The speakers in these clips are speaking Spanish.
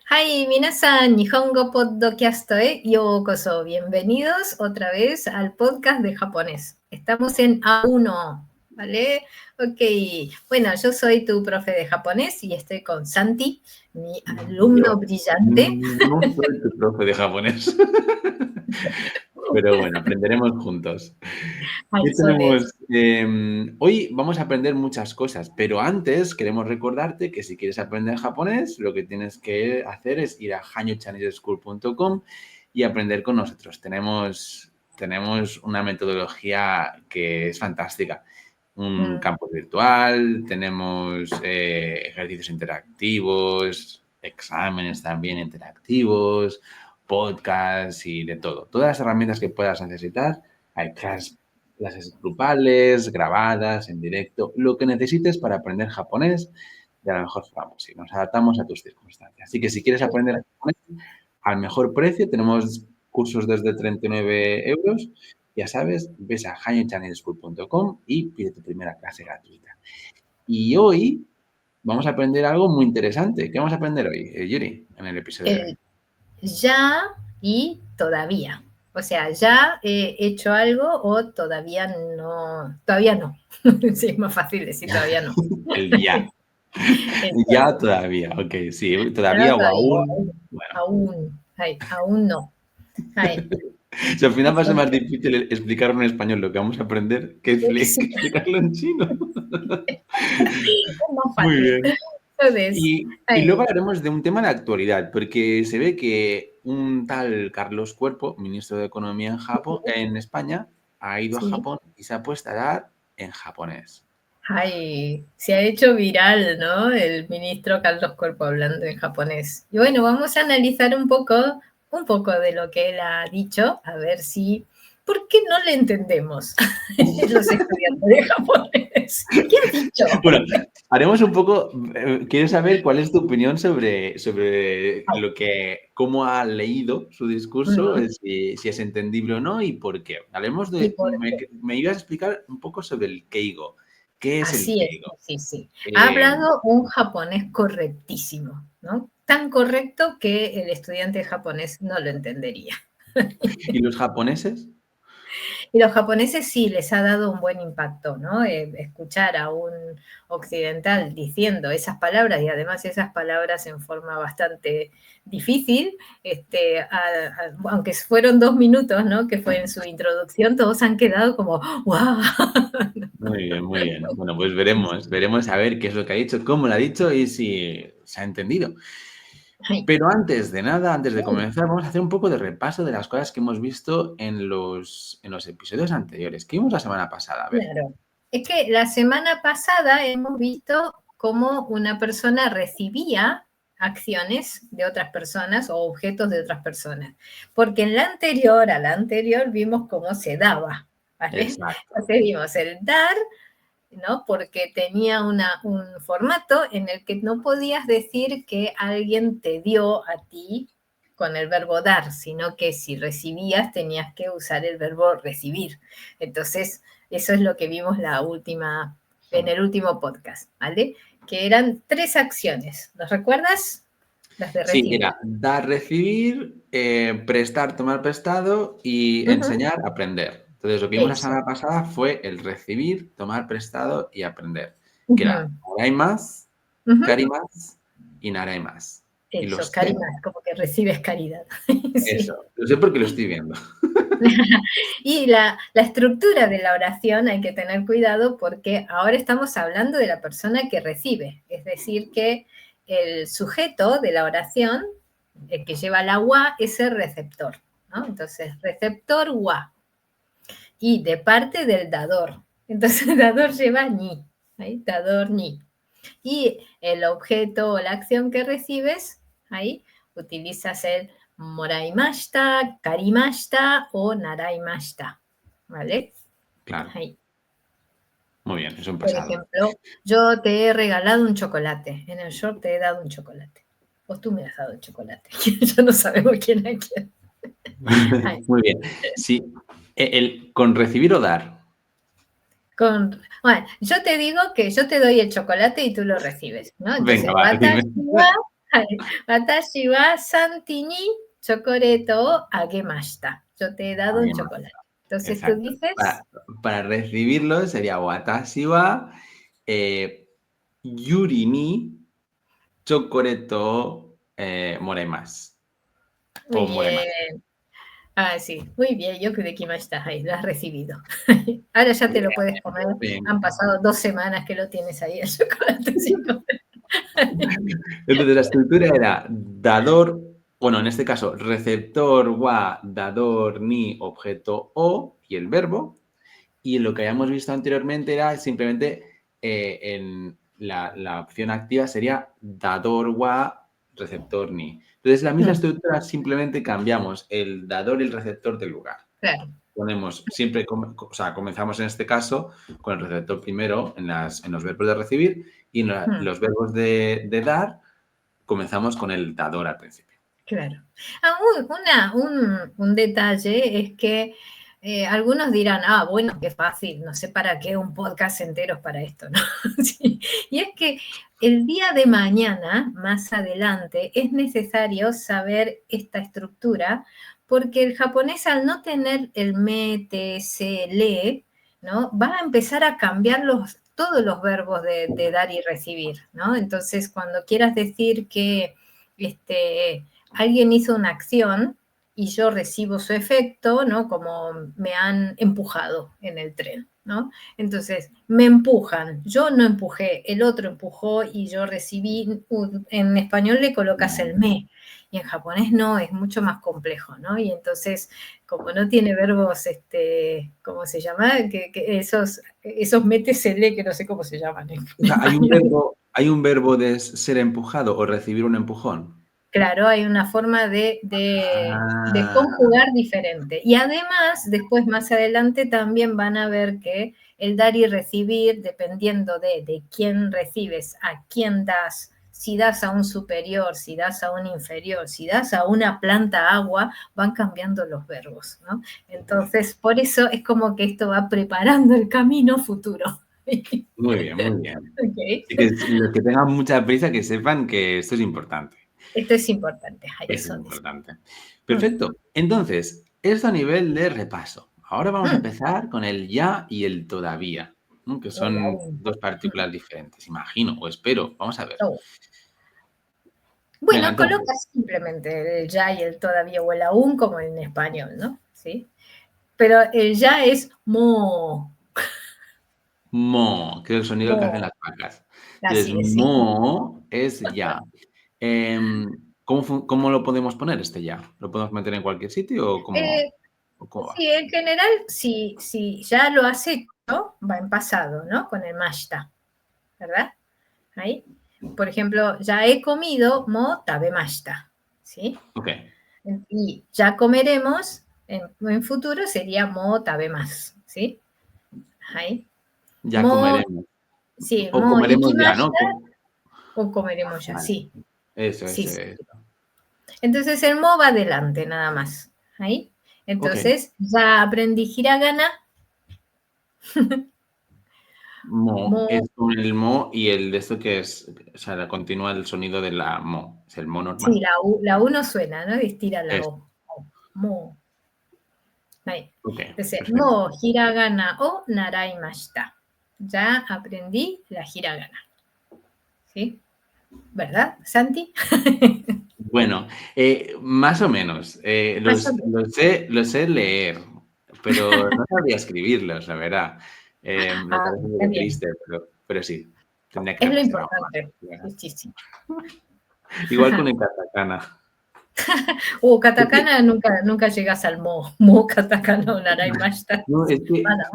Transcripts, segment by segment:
Hi, minasan, Nihongo Podcast Yokoso. Bienvenidos otra vez al podcast de japonés. Estamos en A1, ¿vale? Ok. Bueno, yo soy tu profe de japonés y estoy con Santi, mi alumno Yo brillante. no soy tu profe de japonés, pero bueno, aprenderemos juntos. Ay, ¿Qué soles. tenemos? Hoy vamos a aprender muchas cosas, pero antes queremos recordarte que si quieres aprender japonés, lo que tienes que hacer es ir a hanyochaneschool.com y aprender con nosotros. Tenemos una metodología que es fantástica. Un campus virtual, tenemos ejercicios interactivos, exámenes también interactivos, podcasts y de todo. Todas las herramientas que puedas necesitar. Hay clases grupales, grabadas, en directo, lo que necesites para aprender japonés de la mejor forma posible. Nos adaptamos a tus circunstancias. Así que si quieres aprender japonés al mejor precio, tenemos cursos desde 39 euros. Ya sabes, ves a hanyochaneschool.com y pide tu primera clase gratuita. Y hoy vamos a aprender algo muy interesante. ¿Qué vamos a aprender hoy, Yuri, en el episodio de hoy? El ya y todavía. O sea, ya he hecho algo o todavía no. Todavía no. Sí, es más fácil decir todavía no. El ya. Ya todavía, ok, sí, Ya todavía o todavía, aún. Bueno, aún no. Ay, si al final va a ser más entonces, difícil explicarlo en español lo que vamos a aprender que sí, explicarlo en chino. es más Muy fácil. bien. Entonces, Y luego ay, hablaremos de un tema de actualidad, porque se ve que un tal Carlos Cuerpo, ministro de Economía en España, ha ido a sí. Japón y se ha puesto a dar en japonés. Ay, se ha hecho viral, ¿no? El ministro Carlos Cuerpo hablando en japonés. Y bueno, vamos a analizar un poco de lo que él ha dicho, a ver si, ¿por qué no le entendemos los estudiantes de japonés? ¿Qué ha dicho? Bueno, haremos un poco. Quiero saber cuál es tu opinión sobre Ay, cómo ha leído su discurso, ujú. si es entendible o no y por qué. Hablemos ¿Y de. por qué? Me ibas a explicar un poco sobre el Keigo. ¿Qué es el Así es, Keigo? sí, sí. Ha Eh, hablado un japonés correctísimo, ¿no? Tan correcto que el estudiante japonés no lo entendería. ¿Y los japoneses? Y los japoneses sí les ha dado un buen impacto, ¿no? Escuchar a un occidental diciendo esas palabras y además esas palabras en forma bastante difícil, aunque fueron 2 minutos, ¿no? Que fue en su introducción, todos han quedado como, ¡wow! Muy bien, muy bien. Bueno, pues veremos a ver qué es lo que ha dicho, cómo lo ha dicho y si se ha entendido. Ay, Pero antes de nada, antes de comenzar, vamos a hacer un poco de repaso de las cosas que hemos visto en los episodios anteriores. ¿Qué vimos la semana pasada? A ver. claro. Es que la semana pasada hemos visto cómo una persona recibía acciones de otras personas o objetos de otras personas. Porque en a la anterior, vimos cómo se daba, ¿vale? Exacto. Entonces vimos el dar, ¿no? Porque tenía un formato en el que no podías decir que alguien te dio a ti con el verbo dar, sino que si recibías tenías que usar el verbo recibir. Entonces, eso es lo que vimos en el último podcast, ¿vale? Que eran 3 acciones. ¿Los recuerdas? Las de Sí, recibir. era dar, recibir, prestar, tomar prestado y Ujú. enseñar, aprender. Entonces, lo que vimos la Eso. semana pasada fue el recibir, tomar prestado y aprender, que era Ujú. más, Ujú. carimas y naraimas. Y Eso, los tres, caridad, como que recibes caridad. Sí. eso, lo sé porque lo estoy viendo. Y la estructura de la oración hay que tener cuidado porque ahora estamos hablando de la persona que recibe, es decir, que el sujeto de la oración, el que lleva la wa, es el receptor, ¿no? Entonces, receptor wa, y de parte del dador. Entonces, el dador lleva ni, ¿sí? Dador ni. Y el objeto o la acción que recibes, ahí utilizas el moraimashita, karimashita o naraimashita, ¿vale? Claro, Ahí. muy bien, es un Por pasado. ejemplo, yo te he regalado un chocolate, en el short te he dado un chocolate. O tú me has dado un chocolate, ya no sabemos quién es quién. Ahí. Muy bien. Sí, con recibir o dar. Bueno, yo te digo que yo te doy el chocolate y tú lo recibes, ¿no? Venga, Entonces, va, dime. watashi wa Watashi wa Santi ni chocolate o agemashita. Yo te he dado un chocolate. Entonces tú Exacto. dices... Para recibirlo sería watashi wa yuri ni chocolate o moremasu. Muy O moremasu. bien. Ah, sí, muy bien, yo creo que está ahí, lo has recibido. Ahora ya te lo puedes comer. Bien. Han pasado 2 semanas que lo tienes ahí, el chocolate. Entonces la estructura era dador, bueno, en este caso, receptor wa, dador ni, objeto o y el verbo. Y lo que habíamos visto anteriormente era simplemente en la opción activa sería dador wa, receptor ni. Entonces la misma estructura, simplemente cambiamos el dador y el receptor del lugar. Claro. Ponemos siempre, o sea, comenzamos en este caso con el receptor primero en los verbos de recibir y en los verbos de dar comenzamos con el dador al principio. Claro. Un detalle es que algunos dirán, bueno, qué fácil, no sé para qué un podcast entero para esto, ¿no? Sí. Y es que el día de mañana, más adelante, es necesario saber esta estructura porque el japonés, al no tener el me, te, se, le, ¿no? Va a empezar a cambiar todos los verbos de dar y recibir, ¿no? Entonces, cuando quieras decir que alguien hizo una acción y yo recibo su efecto, ¿no? Como me han empujado en el tren, ¿no? Entonces, me empujan, yo no empujé, el otro empujó y yo recibí. En español le colocas el me, y en japonés no, es mucho más complejo, ¿no? Y entonces, como no tiene verbos, ¿cómo se llama? Que esos metes se lee, que no sé cómo se llaman. O sea, hay un verbo de ser empujado o recibir un empujón. Claro, hay una forma de conjugar diferente. Y además, después más adelante también van a ver que el dar y recibir, dependiendo de quién recibes, a quién das, si das a un superior, si das a un inferior, si das a una planta agua, van cambiando los verbos, ¿no? Entonces, por eso es como que esto va preparando el camino futuro. Muy bien, muy bien. Okay. Y que los que tengan mucha prisa que sepan que esto es importante. Esto es importante. Eso es importante. Perfecto. Entonces, esto a nivel de repaso. Ahora vamos a empezar con el ya y el todavía, ¿no? Que son dos partículas diferentes, imagino, o espero. Vamos a ver. Bueno, Venga, colocas simplemente el ya y el todavía o el aún como en español, ¿no? ¿Sí? Pero el ya es mo. Mo, que es el sonido que hacen las vacas. Entonces, mo es ya. ¿Cómo lo podemos poner este ya? ¿Lo podemos meter en cualquier sitio o cómo va? Sí, en general, si ya lo has hecho, va en pasado, ¿no? Con el mashita, ¿verdad? Ahí. Por ejemplo, ya he comido, mo tabemashita, ¿sí? Ok. Y ya comeremos, en futuro sería mo tabemasu, ¿sí? Ahí. Ya comeremos. Sí, O mo comeremos ya, ¿no? ikimashita, o comeremos ya, Vale. sí. Eso. Entonces el mo va adelante, nada más. Ahí. Entonces, ya aprendí hiragana. Mo es con el mo y el de esto que es, o sea, continúa el sonido de la mo. Es el mo normal. Sí, la U no suena, ¿no? Estira la Es. O. Mo. Ahí. Okay, Entonces, perfecto. mo hiragana o naraimashita. Ya aprendí la hiragana. ¿Sí? ¿Verdad, Santi? Bueno, más o menos. Lo sé leer, pero no sabría escribirlos, la verdad. Me parece un poco triste, pero sí. Tendría que Es lo repasarlo importante. más. Sí. Igual con el katakana. Katakana nunca llegas al mo. Mo, katakana o naraimashita. No, es que, Mada.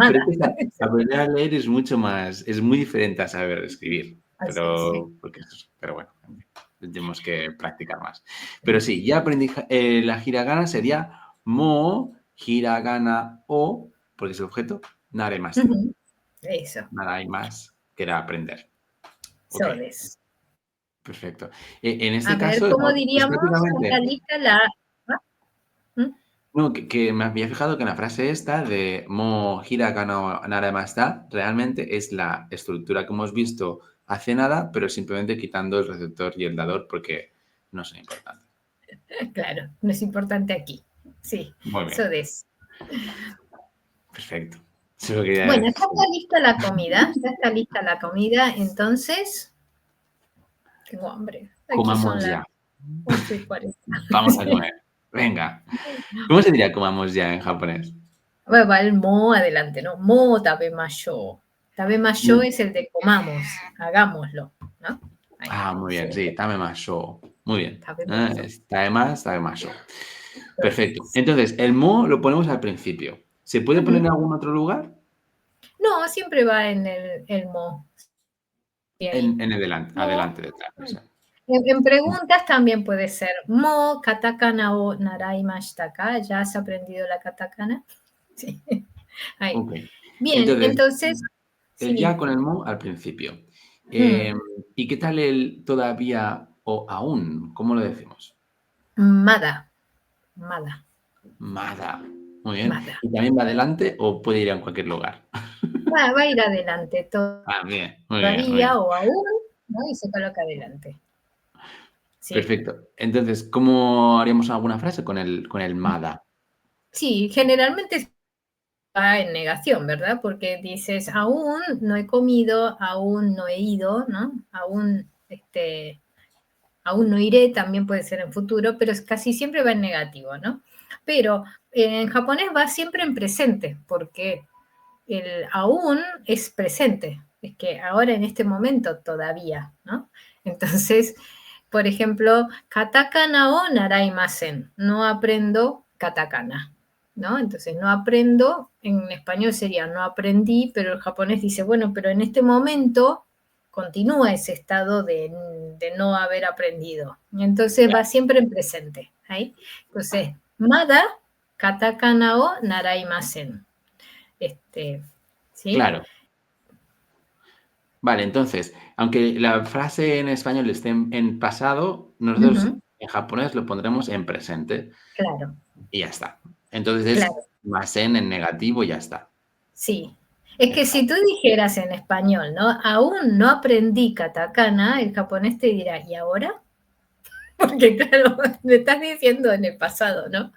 aprender a leer es muy diferente a saber escribir. Pero bueno, tenemos que practicar más. Pero sí, ya aprendí la hiragana sería mo, hiragana o, porque es el objeto, naremashita. Eso. Naraimas, que era aprender. Ok, So des. perfecto. En este A ver, caso, ¿cómo es diríamos? Está prácticamente... lista la... No, que me había fijado que en la frase esta de mo hiragana naremashita realmente es la estructura que hemos visto hace nada, pero simplemente quitando el receptor y el dador, porque no son importantes. Claro, no es importante aquí. Sí, Muy bien, eso es. perfecto. Eso lo quería Bueno, ya decir. está lista la comida, ya está lista la comida, entonces, tengo hambre. Aquí Comamos son las ya. 11:40. Vamos a comer. Venga. ¿Cómo se diría comamos ya en japonés? Bueno, va el mo adelante, ¿no? Mo tabemayo. Tabemayo es el de comamos, hagámoslo, ¿no? Ahí, Muy bien, sí, sí, tame más show. Muy bien. tabemayo. Tabe más show. Perfecto. Entonces, el mo lo ponemos al principio. ¿Se puede poner en algún otro lugar? No, siempre va en el mo. Y ahí. En el delante, Mo. adelante, detrás. O sea. En preguntas también puede ser mo katakana o naraimashita ka. ¿Ya has aprendido la katakana? Sí. Ahí. Ok. Bien, Entonces, entonces, el ya sí. con el mo al principio. ¿Y qué tal el todavía o aún? ¿Cómo lo decimos? Mada. Mada. Mada. Muy bien. Mada. ¿Y también va adelante o puede ir en cualquier lugar? Va a ir adelante Bien, muy bien, muy bien. todavía o aún, ¿no? Y se coloca adelante. Sí. Perfecto. Entonces, ¿cómo haríamos alguna frase con el mada? Sí, generalmente va en negación, ¿verdad? Porque dices, aún no he comido, aún no he ido, ¿no? Aún no iré, también puede ser en futuro, pero casi siempre va en negativo, ¿no? Pero en japonés va siempre en presente, porque el aún es presente, es que ahora en este momento todavía, ¿no? Entonces, por ejemplo, katakana o naraimasen, no aprendo katakana, ¿no? Entonces, no aprendo, en español sería no aprendí, pero el japonés dice, bueno, pero en este momento continúa ese estado de no haber aprendido. Entonces, va siempre en presente, ¿ahí? Entonces, mada, katakana o naraimasen. ¿Sí? Claro. Vale, entonces, aunque la frase en español esté en pasado, nosotros Ujú, en japonés lo pondremos en presente claro, y ya está. Entonces es claro, más en negativo y ya está. sí. Es que si Exacto. tú dijeras en español, ¿no? Aún no aprendí katakana, el japonés te dirá, ¿y ahora? Porque claro, me estás diciendo en el pasado, ¿no?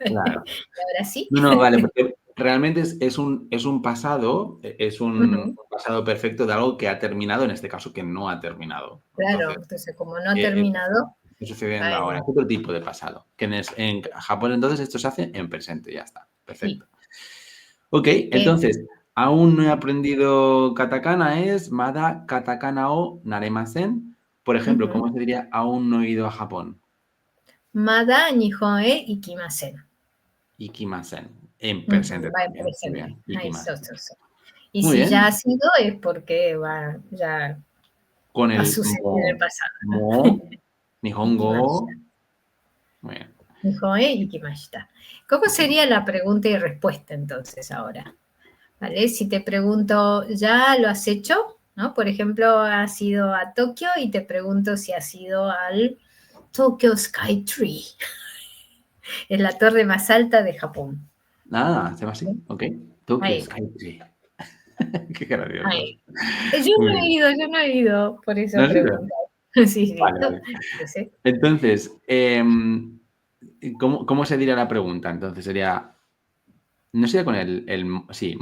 Claro. ¿Y ahora sí? No, vale, porque realmente es un pasado, es un Ujú, pasado perfecto de algo que ha terminado, en este caso que no ha terminado. claro, Entonces, entonces como no ha eh, terminado, está sucediendo va ahora. en... Es otro tipo de pasado. Que en Japón entonces esto se hace en presente, ya está. Sí. Perfecto. Ok, entonces, aún no he aprendido katakana es Mada katakana o naremasen. Por ejemplo, Ujú. ¿cómo se diría aún no he ido a Japón? Mada Nihon e ikimasen. Ikimasen. En Ujú, presente va en también. Muy presente. bien. Ahí, Ikimasen. Y Muy si ya ha bien. sido es porque ya Con ha el sucedido en el mo. pasado, ¿no? Mo. Ikimashita. Nihongo. Muy bien. Nihoe ikimashita. ¿Cómo sería Ikimashita. la pregunta y respuesta entonces ahora? ¿Vale? Si te pregunto, ¿ya lo has hecho? ¿No? Por ejemplo, has ido a Tokio y te pregunto si has ido al Tokyo Sky Tree. Es la torre más alta de Japón. Nada, se llama así. Ok. Tokyo Ahí, Sky Tree. Qué gracioso. ahí. Yo Muy no he bien. ido, yo no he ido, por ¿No eso has ido? pregunto. Sí, sí. Vale, No, vale. entonces, Entonces, ¿cómo se diría la pregunta? Entonces sería, no sería con sí,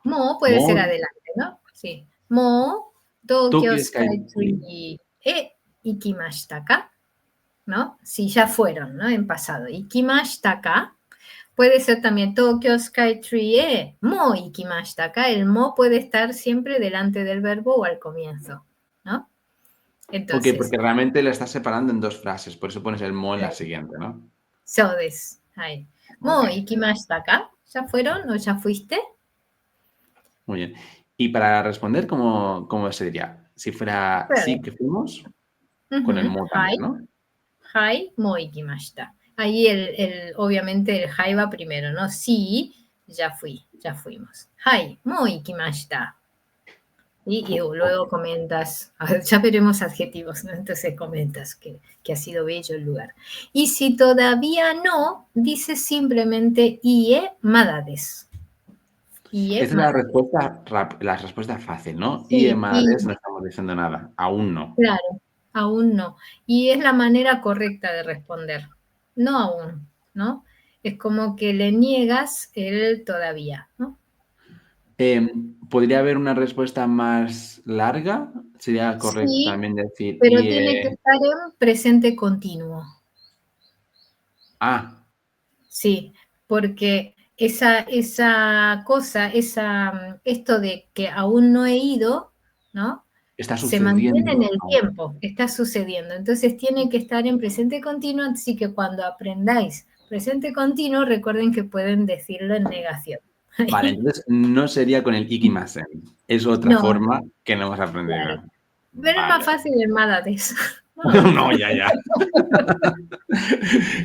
Mo puede ser mo, adelante, ¿no? Sí. Mo, Tokyo Tokyo Sky Sky Tree. Tree ikimashita ka, ¿no? Si ya fueron, ¿no? En pasado. Ikimashita ka. Puede ser también Tokyo Sky Tree mo ikimashita ka. El mo puede estar siempre delante del verbo o al comienzo, ¿no? Ok, Entonces, porque realmente lo estás separando en dos frases, por eso pones el mo en la claro, siguiente, ¿no? so des. Ahí. Ok, Mo ikimashita ka. ¿Ya fueron o ya fuiste? muy bien. Y para responder, ¿cómo se diría? Si fuera sí Claro. que fuimos, con el Ujú. mo también, Hai. ¿no? Hai mo ikimashita. Ahí obviamente el hai va primero, ¿no? Sí, ya fui, ya fuimos. Hai mo ikimashita. Y Ok. luego comentas, ya veremos adjetivos, ¿no? Entonces comentas que ha sido bello el lugar. Y si todavía no, dices simplemente ie madades. Ie Esa es la madades. respuesta, la respuesta fácil, ¿no? Y en Sí, y Madades no estamos diciendo nada, aún no. claro. Aún no. Y es la manera correcta de responder. No aún, ¿no? Es como que le niegas el todavía, ¿no? ¿Podría haber una respuesta más larga? Sería correcto Sí, también decir pero y tiene que estar en presente continuo. ah, Sí, porque esa cosa, esto de que aún no he ido, ¿no? está Se mantiene en sucediendo el aún. tiempo, está sucediendo. Entonces tiene que estar en presente continuo, así que cuando aprendáis presente continuo, recuerden que pueden decirlo en negación. Vale, entonces no sería con el ikimasen. Es otra No, forma que no hemos aprendido. claro. Pero es más Vale. fácil el Madades. No, ya.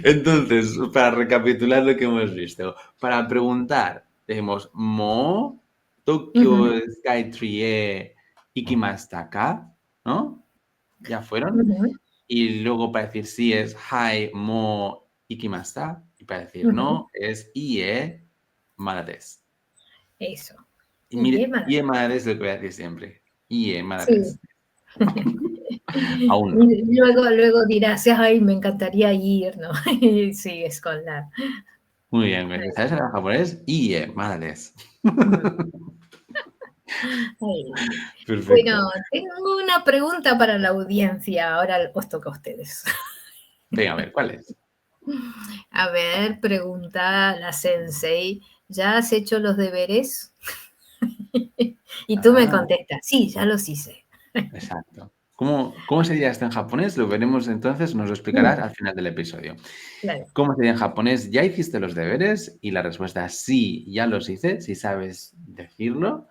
Entonces, para recapitular lo que hemos visto, para preguntar, tenemos Mo, Tokyo Ujú, Skytree Ikimasta acá, ¿no? Ya fueron. ujú, Y luego para decir sí es Hi Mo Ikimasta. Y para decir ujú. no es Ie Madates. Eso. Y Y qué mire, Madades. Ie Madates es lo que voy a decir siempre. Ie Sí. Madates. Aún no. Y luego dirás, ay, me encantaría ir, ¿no? Y sigues con la... Muy bien, ¿sabes hablar japonés? Ie Madates. Ay. Bueno, Perfecto. tengo una pregunta para la audiencia, ahora os toca a ustedes. Venga, a ver, ¿cuál es? A ver, pregunta la sensei, ¿ya has hecho los deberes? Y tú me Ah, contestas, sí, ya los hice. exacto. ¿Cómo se diría esto en japonés? Lo veremos entonces, nos lo explicarás Mm, al final del episodio. claro. ¿Cómo sería en japonés? ¿Ya hiciste los deberes? Y la respuesta es sí, ya los hice. Si sabes decirlo,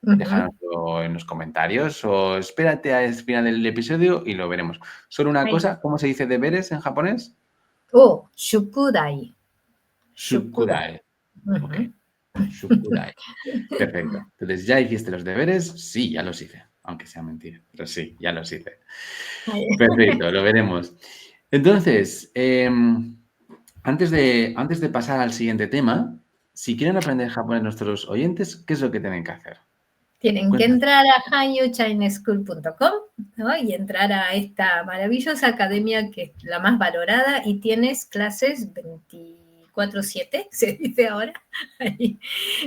Ujú. déjanoslo en los comentarios o espérate al final del episodio y lo veremos. Solo una Ahí. cosa, ¿cómo se dice deberes en japonés? Oh, shukudai. Shukudai. Shukudai. Ok, Ujú. shukudai. Perfecto. Entonces, ¿ya hiciste los deberes? Sí, ya los hice. Aunque sea mentira, pero sí, ya los hice. Ahí. Perfecto, lo veremos. Entonces, antes de pasar al siguiente tema, si quieren aprender japonés nuestros oyentes, ¿qué es lo que tienen que hacer? Tienen que Cuéntanos. entrar a hanyouchineschool.com, ¿no? Y entrar a esta maravillosa academia que es la más valorada y tienes clases 24/7, se dice ahora,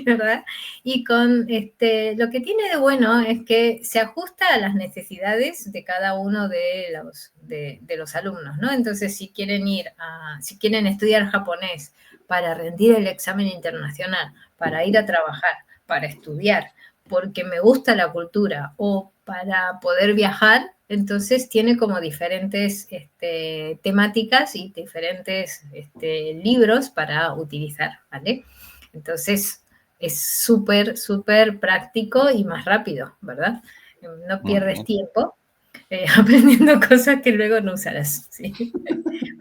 ¿verdad? Y con lo que tiene de bueno es que se ajusta a las necesidades de cada uno de los alumnos, ¿no? Entonces, si quieren estudiar japonés para rendir el examen internacional, para ir a trabajar, para estudiar, porque me gusta la cultura o para poder viajar, entonces tiene como diferentes temáticas y diferentes libros para utilizar, ¿vale? Entonces es súper, súper práctico y más rápido, ¿verdad? No Muy pierdes bien. tiempo aprendiendo cosas que luego no usarás, ¿sí?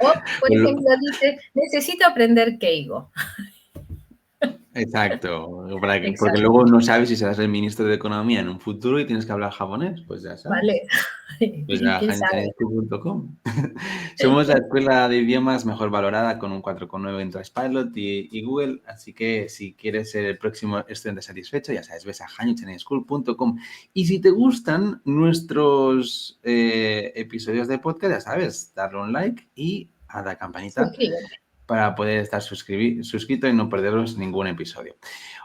O, por Pues ejemplo, dice, necesito aprender Keigo. exacto, porque Exacto, luego no sabes si serás el ministro de Economía en un futuro y tienes que hablar japonés, pues ya sabes. ¿vale? Pues a ¿Quién sabe? hanchanescu.com. Somos la escuela de idiomas mejor valorada con un 4,9 en Trustpilot y Google, así que si quieres ser el próximo estudiante satisfecho, ya sabes, ves a hanchaneschool.com. Y si te gustan nuestros episodios de podcast, ya sabes, darle un like y a la campanita Suscríbete. para poder estar suscrito y no perderos ningún episodio.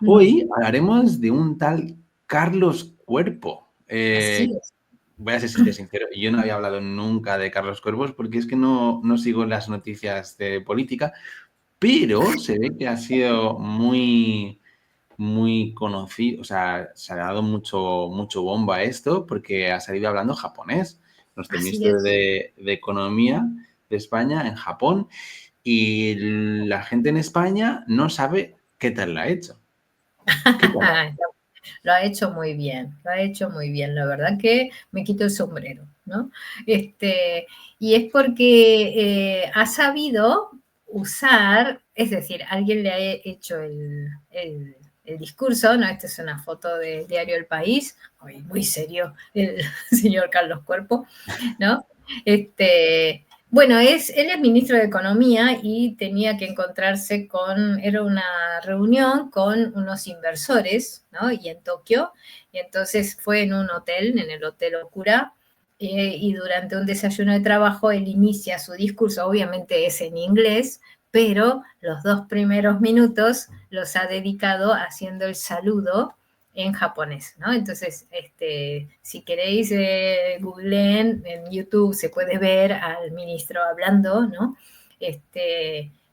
Mm, Hoy hablaremos de un tal Carlos Cuerpo. así es. Voy a ser sincero, yo no había hablado nunca de Carlos Cuervos porque es que no sigo las noticias de política, pero se ve que ha sido muy conocido, o sea, se ha dado mucho bombo a esto porque ha salido hablando japonés, nuestro Así ministro es. de Economía de España en Japón, y la gente en España no sabe qué tal la ha hecho. ¿Qué tal? Lo ha hecho muy bien, lo ha hecho muy bien. La verdad que me quito el sombrero, ¿no? Y es porque ha sabido usar, es decir, alguien le ha hecho el discurso, ¿no? Esta es una foto del diario El País, muy serio el señor Carlos Cuerpo, ¿no? Bueno, él es ministro de Economía y tenía que encontrarse era una reunión con unos inversores, ¿no? Y en Tokio, y entonces fue en un hotel, en el Hotel Okura, y durante un desayuno de trabajo él inicia su discurso, obviamente es en inglés, pero los 2 primeros minutos los ha dedicado haciendo el saludo en japonés, ¿no? Entonces, si queréis, googleen en YouTube, se puede ver al ministro hablando, ¿no?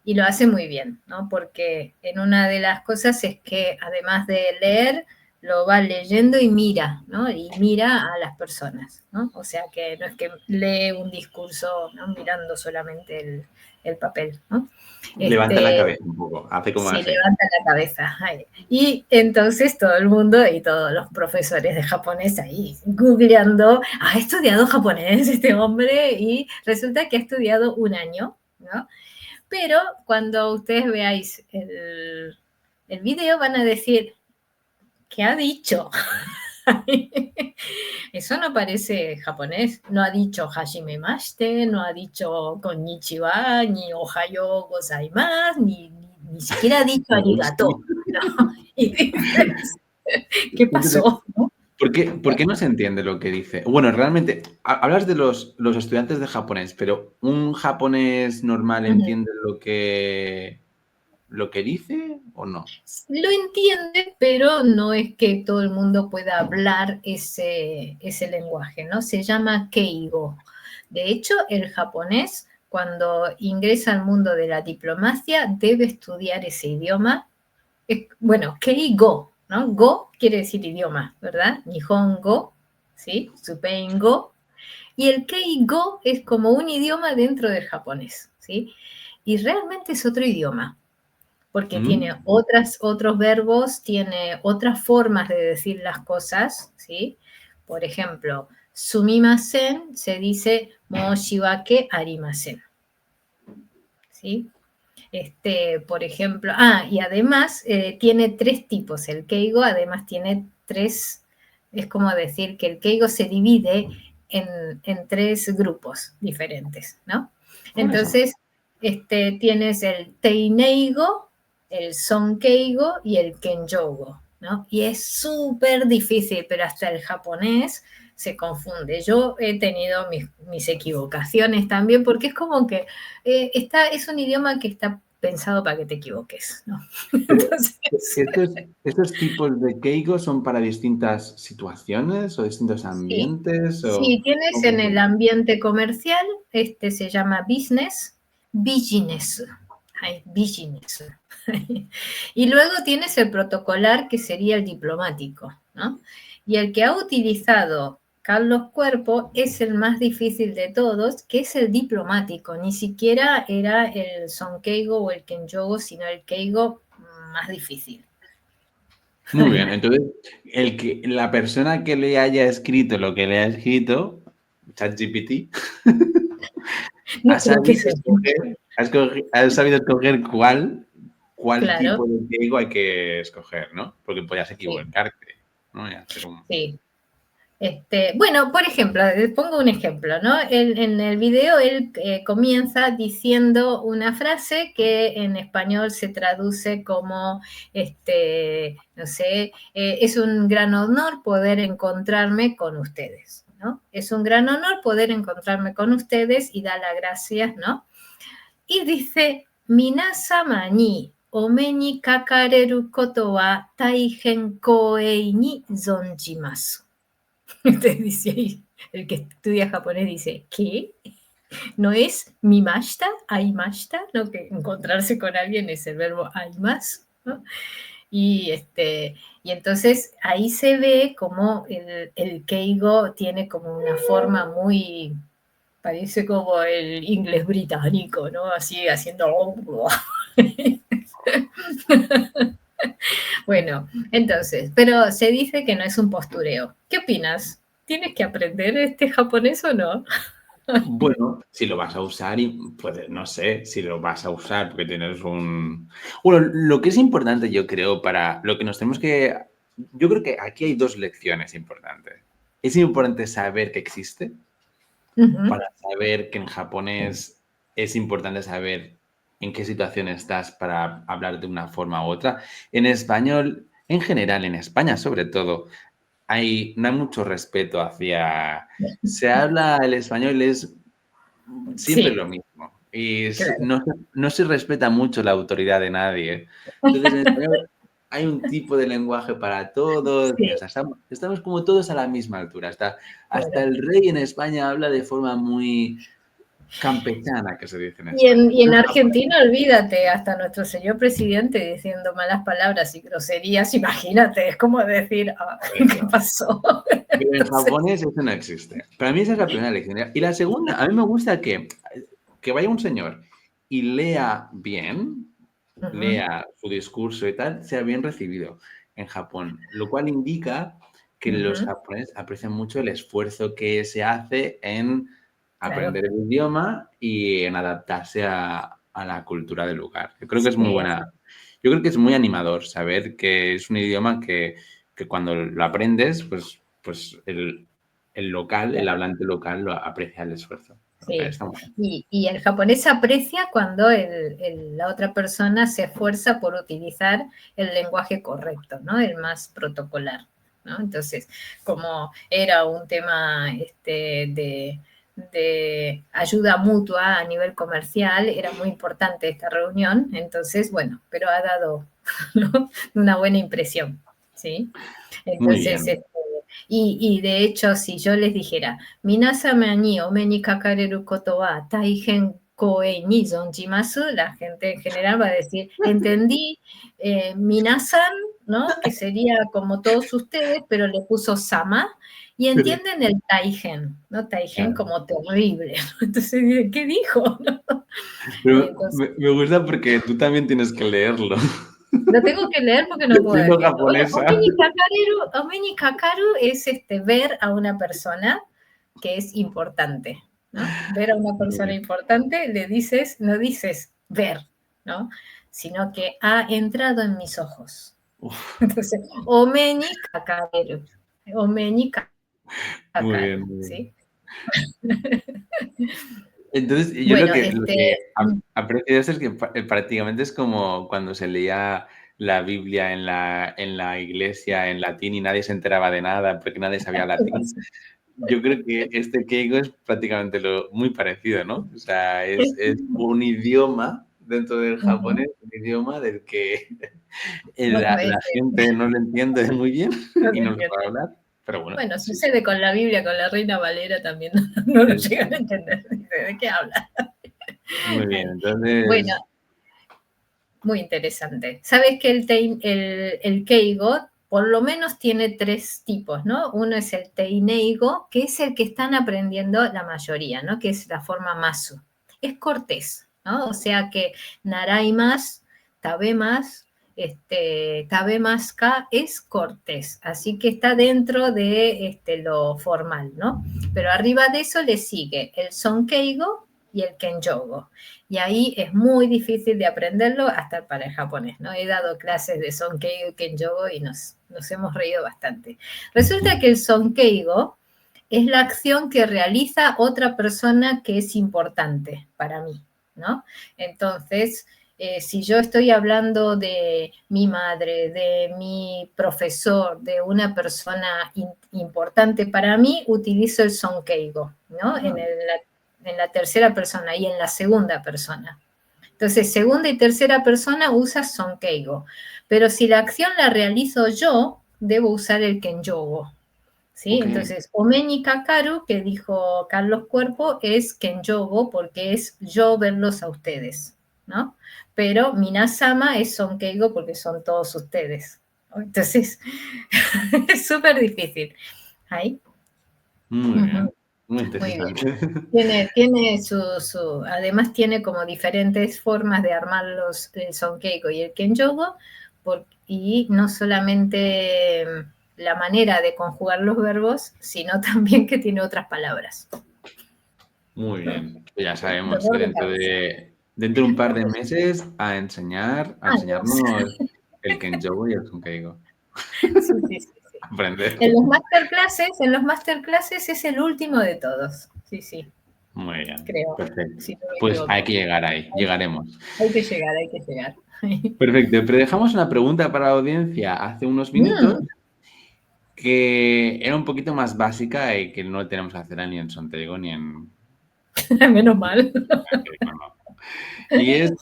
Y lo hace muy bien, ¿no? Porque en una de las cosas es que además de leer, lo va leyendo y mira, ¿no? Y mira a las personas, ¿no? O sea que no es que lee un discurso, ¿no? Mirando solamente el papel, ¿no? Levanta la cabeza un poco, hace como Sí, así. levanta la cabeza. Ay. Y entonces todo el mundo y todos los profesores de japonés ahí googleando, ha estudiado japonés este hombre y resulta que ha estudiado un año, ¿no? Pero cuando ustedes veáis el video van a decir, ¿qué ha dicho? Eso no parece japonés. No ha dicho hajime mashite, no ha dicho konnichiwa, ni ohayo gozaimasu, ni siquiera ha dicho arigato. ¿No? Y dices, ¿qué Entonces, pasó? ¿No? ¿por qué no se entiende lo que dice? Bueno, realmente, hablas de los estudiantes de japonés, pero ¿un japonés normal entiende lo que dice o no? Lo entiende, pero no es que todo el mundo pueda hablar ese lenguaje, ¿no? Se llama keigo. De hecho, el japonés, cuando ingresa al mundo de la diplomacia, debe estudiar ese idioma. Bueno, keigo, ¿no? Go quiere decir idioma, ¿verdad? Nihongo, ¿sí? Supengo. Y el keigo es como un idioma dentro del japonés, ¿sí? Y realmente es otro idioma porque tiene ¿Mm? otros verbos, tiene otras formas de decir las cosas, ¿sí? Por ejemplo, sumimasen se dice moshiwake arimasen, ¿sí? Por ejemplo, y además tiene 3 tipos, el keigo además tiene 3, es como decir que el keigo se divide en 3 grupos diferentes, ¿no? ¿Cuáles son? Entonces, tienes el teineigo, el sonkeigo y el kenjougo, ¿no? Y es súper difícil, pero hasta el japonés se confunde. Yo he tenido mis equivocaciones también, porque es como que es un idioma que está pensado para que te equivoques, ¿no? Pero Entonces, estos tipos de keigo son para distintas situaciones o distintos sí, ambientes o... sí, tienes en el ambiente comercial, se llama business, ay, business. Y luego tienes el protocolar, que sería el diplomático, ¿no? Y el que ha utilizado Carlos Cuerpo es el más difícil de todos, que es el diplomático. Ni siquiera era el Sonkeigo o el Kenjogo, sino el Keigo más difícil. Muy bien, entonces la persona que le haya escrito lo que le ha escrito, ChatGPT, No creo que sea. ha sabido escoger cuál Claro, tipo de keigo hay que escoger, ¿no? Porque podías sí, equivocarte, ¿no? Y hacer un... sí. Bueno, por ejemplo, pongo un ejemplo, ¿no? En el video él comienza diciendo una frase que en español se traduce como, no sé, es un gran honor poder encontrarme con ustedes, ¿no? Es un gran honor poder encontrarme con ustedes y da las gracias, ¿no? Y dice, Minasama ni ome ni kakareru koto wa taihen koei ni zonjimasu. Entonces dice ahí, el que estudia japonés dice, ¿qué? ¿No es mimashita, aimashita? ¿No? Que encontrarse con alguien es el verbo aimas, ¿no? Y entonces ahí se ve como el keigo tiene como una forma muy, parece como el inglés británico, ¿no? Así haciendo... Bueno, entonces, pero se dice que no es un postureo. ¿Qué opinas? ¿Tienes que aprender japonés o no? Bueno, si lo vas a usar y pues no sé si lo vas a usar porque tienes un... Bueno, lo que es importante yo creo para lo que nos tenemos que... Yo creo que aquí hay 2 lecciones importantes. Es importante saber que existe Ujú. para saber que en japonés es importante saber en qué situación estás para hablar de una forma u otra. En español, en general, en España sobre todo, no hay mucho respeto hacia... Se habla el español, es siempre Sí, lo mismo. Y claro. no se respeta mucho la autoridad de nadie. Entonces, en español hay un tipo de lenguaje para todos. Y Sí, hasta estamos como todos a la misma altura. Hasta claro. el rey en España habla de forma muy campechana, que se dice en Y España. en Argentina, olvídate, hasta nuestro señor presidente diciendo malas palabras y groserías, imagínate, es como decir, ah, Por ¿qué eso. pasó? Pero en Entonces, japonés eso no existe. Para mí esa es la primera lección. Y la segunda, a mí me gusta que vaya un señor y lea bien, ujú, lea su discurso y tal, sea bien recibido en Japón, lo cual indica que los ujú, japoneses aprecian mucho el esfuerzo que se hace en claro, aprender el idioma y en adaptarse a la cultura del lugar. Yo creo que es muy sí, así. buena. Yo creo que es muy animador saber que es un idioma que cuando lo aprendes, pues el local, el hablante local, lo aprecia el esfuerzo. Sí, Está muy bien. y el japonés aprecia cuando la otra persona se esfuerza por utilizar el lenguaje correcto, ¿no? El más protocolar, ¿no? Entonces, como era un tema de ayuda mutua a nivel comercial, era muy importante esta reunión, entonces, bueno, pero ha dado, ¿no? Una buena impresión, ¿sí? Muy Entonces, bien. y de hecho, si yo les dijera, Minasama ni ome ni kakareru koto wa taigen koei ni zonjimasu, la gente en general va a decir, entendí, minasan, ¿no? Que sería como todos ustedes, pero le puso sama, y entienden el taigen, ¿no? Taigen Claro. como terrible. Entonces, ¿qué dijo? Pero Entonces, me gusta porque tú también tienes que leerlo. lo tengo que leer porque no puedo Siendo decirlo. Bueno, japonesa. Ome ni kakaru es ver a una persona que es importante, ¿no? Ver a una Muy persona bien. importante, no dices ver, ¿no? Sino que ha entrado en mis ojos. Uf, Entonces, omeni kakareru, omeni muy kakaru, bien, muy bien. ¿sí? Entonces, yo Bueno, lo que aprecio de eso es que prácticamente es como cuando se leía la Biblia en la iglesia en latín y nadie se enteraba de nada porque nadie sabía latín. Yo creo que este Keigo es prácticamente muy parecido, ¿no? O sea, es un idioma dentro del japonés, un idioma del que bueno, la gente no lo entiende muy bien no y te no lo entiendo. sabe hablar, pero bueno, Bueno, sí, sí. sucede con la Biblia, con la Reina Valera también, no lo llegan a entender. ¿De qué habla? Muy bien, Ay. Bueno, entonces, muy interesante. Sabes que el Keigo por lo menos tiene tres tipos, ¿no? Uno es el Teineigo, que es el que están aprendiendo la mayoría, ¿no? Que es la forma Masu. Es cortés, ¿no? O sea que Naraimas, Tabemas, Tabemaska es cortés, así que está dentro de lo formal, ¿no? Pero arriba de eso le sigue el Sonkeigo y el Kenjogo. Y ahí es muy difícil de aprenderlo hasta para el japonés, ¿no? He dado clases de Sonkeigo y Kenjogo y nos hemos reído bastante. Resulta que el Sonkeigo es la acción que realiza otra persona que es importante para mí, ¿no? Entonces, si yo estoy hablando de mi madre, de mi profesor, de una persona importante para mí, utilizo el Sonkeigo, ¿no? En la tercera persona y en la segunda persona. Entonces, segunda y tercera persona usa Sonkeigo. Pero si la acción la realizo yo, debo usar el Kenjogo. ¿Sí? ok. Entonces, Omeni Kakaru, que dijo Carlos Cuerpo, es Kenjogo porque es yo verlos a ustedes, ¿no? Pero Minasama es Sonkeigo porque son todos ustedes. Entonces, es súper difícil. Ahí. Muy bien, Uh-huh. muy Muy bien. interesante. Tiene además tiene como diferentes formas de armar el Sonkeigo y el Kenjogo, y no solamente la manera de conjugar los verbos, sino también que tiene otras palabras. Muy bien, pues ya sabemos que Dolor de cabeza. dentro de un par de meses a Años. enseñarnos el Kenjogo y el Sunkeigo. Sí, sí, sí, sí. Aprender. En los masterclasses es el último de todos. Sí, sí, Muy bien, creo, perfecto. si no me Pues hay equivoco. que llegar ahí, llegaremos. Hay que llegar, hay que llegar. Perfecto, pero dejamos una pregunta para la audiencia hace unos minutos, Mm, que era un poquito más básica y que no tenemos que hacerla ni en Sontego ni en... Menos mal. Y es,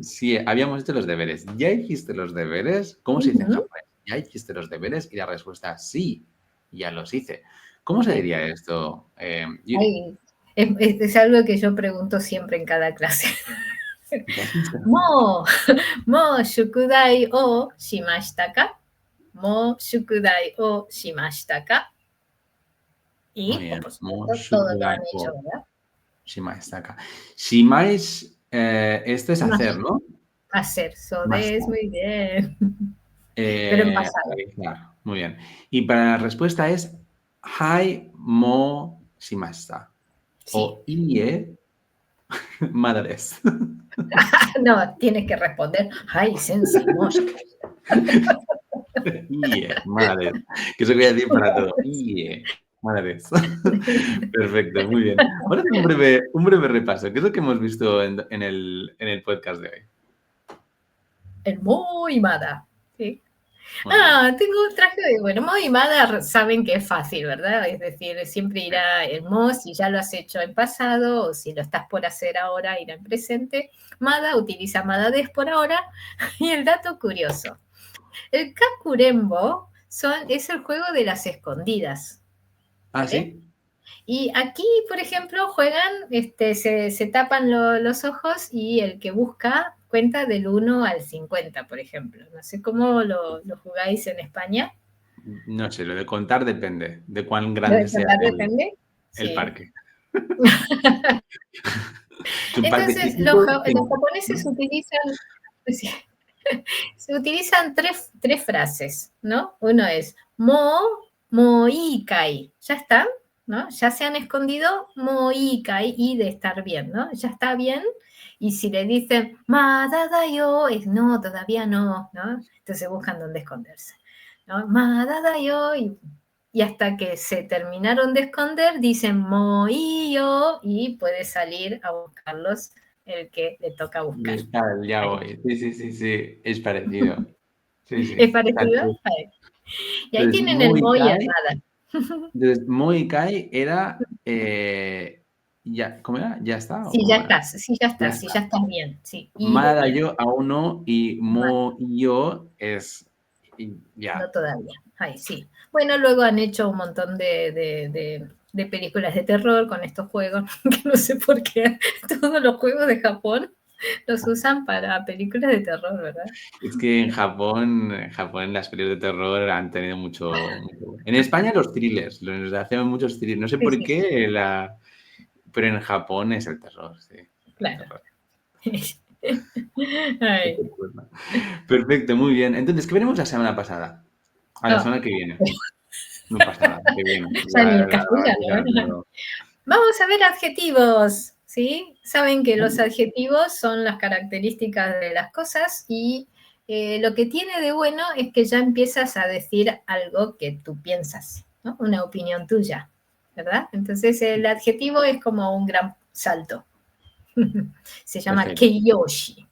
si habíamos hecho los deberes. ¿Ya hiciste los deberes? ¿Cómo se dice en Ujú. japonés? ¿Ya hiciste los deberes? Y la respuesta, sí, ya los hice. ¿Cómo se diría esto, Yuri? Ay, es algo que yo pregunto siempre en cada clase. ¿Ya hiciste los deberes? Mo, mo shukudai o shimashita ka? Mo shukudai o shimashita ka? Muy Y, bien. por Mo supuesto, todo lo shukudai han hecho, o ¿verdad? shimai está acá. Shimai, esto es hacer, Shimasu, ¿no? hacer, so Masta. des, muy bien. Pero en pasado. Realizar. Muy bien. Y para la respuesta es hai mo shimashita. Sí. O ie madres. No, tienes que responder, ay, sensei, mo shikashita. Ie, madres. Que eso quería decir para todo. Ie, madres. Perfecto, muy bien. Vamos a hacer un breve repaso. ¿Qué es lo que hemos visto en el podcast de hoy? El mo imada. ¿Sí? Muy bien. Tengo un traje de, bueno, mo y mada saben que es fácil, ¿verdad? Es decir, siempre irá el mo si ya lo has hecho en pasado o si lo estás por hacer ahora, irá en presente. Mada utiliza mada des por ahora. Y el dato curioso, el kakurembo es el juego de las escondidas, Ah, ¿vale? sí. Y aquí, por ejemplo, juegan, se tapan los ojos y el que busca cuenta del 1 al 50, por ejemplo. No sé cómo lo jugáis en España. No sé, lo de contar depende de cuán ¿Lo grande de sea contar el, depende? el Sí. parque. Es un parque Entonces, los, típico. los japoneses utilizan, sí, se utilizan tres frases, ¿no? Uno es mo ikai, ya está, ¿no? Ya se han escondido mo ikai y de estar bien, ¿no? Ya está bien. Y si le dicen madada yo, es no, todavía no, ¿no? Entonces buscan dónde esconderse, ¿no? Madada yo y hasta que se terminaron de esconder, dicen mo yo y puede salir a buscarlos el que le toca buscar. Ya Ahí. voy. Sí, sí, sí, sí. Es parecido. Sí, ¿Es sí. parecido? Ahí. Y ahí Entonces, tienen el mo y el Moikai, nada. Moikai era. Ya, ¿cómo era? ¿Ya está? ¿O Sí, ya cómo era? estás, sí, ya Ya estás, sí, está. ya estás bien, sí, y de Mada bien, yo aún no y mo yo es no ya. todavía, ahí sí. Bueno, luego han hecho un montón de películas de terror con estos juegos, que no sé por qué todos los juegos de Japón los usan para películas de terror, ¿verdad? Es que en Japón las películas de terror han tenido mucho. En España los thrillers, los hacemos muchos thrillers. No sé Sí, por sí, qué, pero en Japón es el terror, sí. El claro. terror. Ay, Perfecto, muy bien. Entonces, ¿qué veremos la semana pasada? A la oh, semana que viene. No pasa nada, que viene. ya La, ni el la, castellano, ¿no? la- Vamos a ver adjetivos, ¿sí? Saben que los adjetivos son las características de las cosas y lo que tiene de bueno es que ya empiezas a decir algo que tú piensas, ¿no? Una opinión tuya, ¿verdad? Entonces el adjetivo es como un gran salto. Se llama Perfecto. keiyoshi.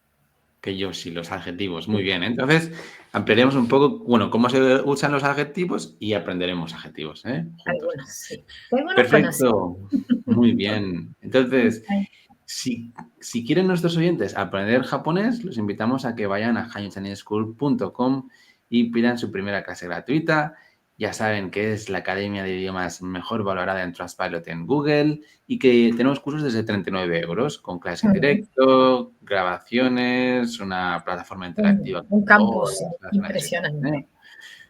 Que yo sí, los adjetivos. Muy bien. Entonces, ampliaremos un poco, bueno, cómo se usan los adjetivos y aprenderemos adjetivos, ¿eh? Juntos. Algunos, sí. Algunos conocen. Perfecto. Muy bien. Entonces, si quieren nuestros oyentes aprender japonés, los invitamos a que vayan a hanyochaneschool.com y pidan su primera clase gratuita. Ya saben que es la academia de idiomas mejor valorada en Trustpilot en Google y que tenemos cursos desde 39 euros con clase en directo, grabaciones, una plataforma interactiva con Un campus todas las necesidades, ¿eh? impresionante.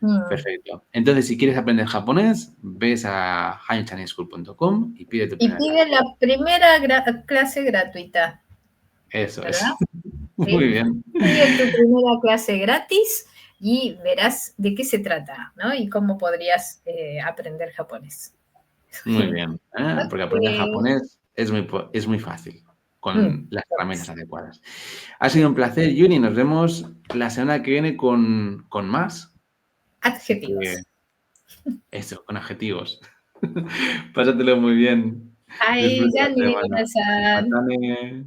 Mm. Perfecto. Entonces, si quieres aprender japonés, ves a hanyochaneschool.com y pide tu Y primera clase. pide la primera clase gratuita, Eso ¿verdad? es. Muy ¿Sí? bien. Pide tu primera clase gratis y verás de qué se trata, ¿no? Y cómo podrías aprender japonés. Muy bien. Porque aprender Ok. japonés es muy fácil Mm, con las herramientas adecuadas. Ha sido un placer, Yuri. Nos vemos la semana que viene con más. Así que Adjetivos. eso, con adjetivos. Pásatelo muy bien. Ay, Disfruta ya la ni semana. minasan. Matane.